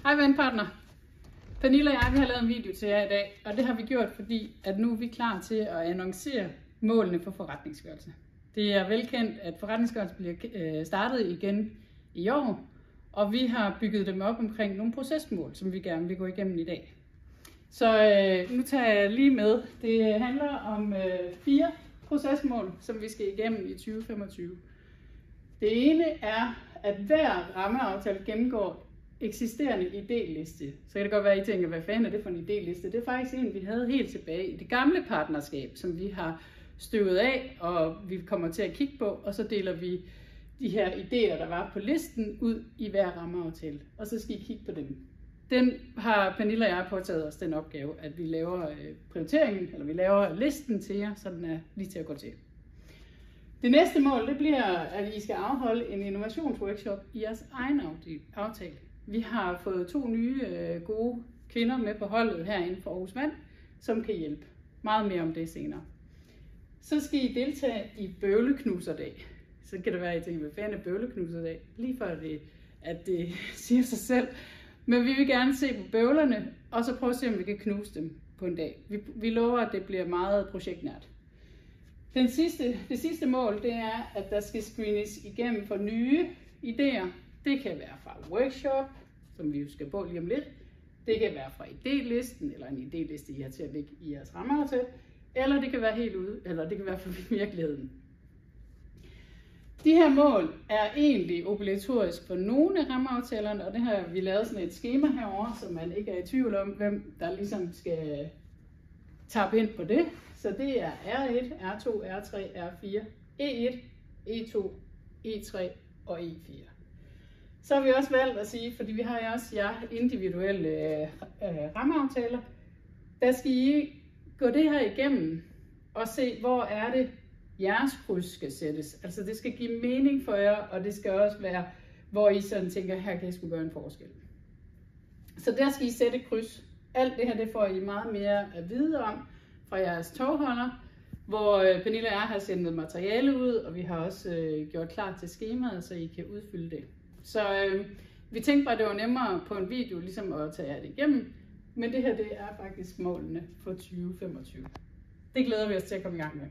Hej venpartner. Pernille og jeg vi har lavet en video til jer i dag, og det har vi gjort, fordi at nu er vi klar til at annoncere målene for forretningsgørelse. Det er velkendt, at forretningsgørelse bliver startet igen i år, og vi har bygget dem op omkring nogle procesmål, som vi gerne vil gå igennem i dag. Så nu tager jeg lige med. Det handler om 4 procesmål, som vi skal igennem i 2025. Det ene er, at hver rammeaftale gennemgår eksisterende idéliste. Så kan det godt være, at I tænker, hvad fanden er det for en idéliste? Det er faktisk en, vi havde helt tilbage i det gamle partnerskab, som vi har støvet af, og vi kommer til at kigge på, og så deler vi de her idéer, der var på listen, ud i hver rammeaftale. Og så skal I kigge på dem. Den har Pernille og jeg påtaget os den opgave, at vi laver prioriteringen, eller vi laver listen til jer, så den er lige til at gå til. Det næste mål, det bliver, at I skal afholde en innovationsworkshop i jeres egen aftale. Vi har fået 2 nye gode kvinder med på holdet herinde for Aarhus Vand, som kan hjælpe. Meget mere om det senere. Så skal I deltage i bøvleknuserdag. Så kan det være, at I tænker, hvad fanden er bøvleknuserdag? Lige for at det siger sig selv. Men vi vil gerne se på bøvlerne, og så prøve at se, om vi kan knuse dem på en dag. Vi lover, at det bliver meget projektnært. Det sidste mål, det er, at der skal screenes igennem for nye idéer. Det kan være fra workshop, som vi jo skal på lige om lidt. Det kan være fra idélisten, eller en idéliste, I har til at lægge i jeres rammeaftale. Eller det kan være helt ude, eller det kan være fra virkeligheden. De her mål er egentlig obligatorisk for nogle af rammeaftalerne, og det har vi lavet sådan et schema herovre, så man ikke er i tvivl om, hvem der ligesom skal tappe ind på det. Så det er R1, R2, R3, R4, E1, E2, E3 og E4. Så har vi også valgt at sige, fordi vi har jo også individuelle rammeaftaler, der skal I gå det her igennem og se, hvor er det, jeres kryds skal sættes. Altså det skal give mening for jer, og det skal også være, hvor I sådan tænker, her kan I sgu gøre en forskel. Så der skal I sætte kryds. Alt det her, det får I meget mere at vide om fra jeres tovholder, hvor Pernille og jeg har sendt noget materiale ud, og vi har også gjort klar til skemaet, så I kan udfylde det. Så vi tænkte bare, at det var nemmere på en video ligesom at tage jer det igennem, men det her det er faktisk målene for 2025. Det glæder vi os til at komme i gang med.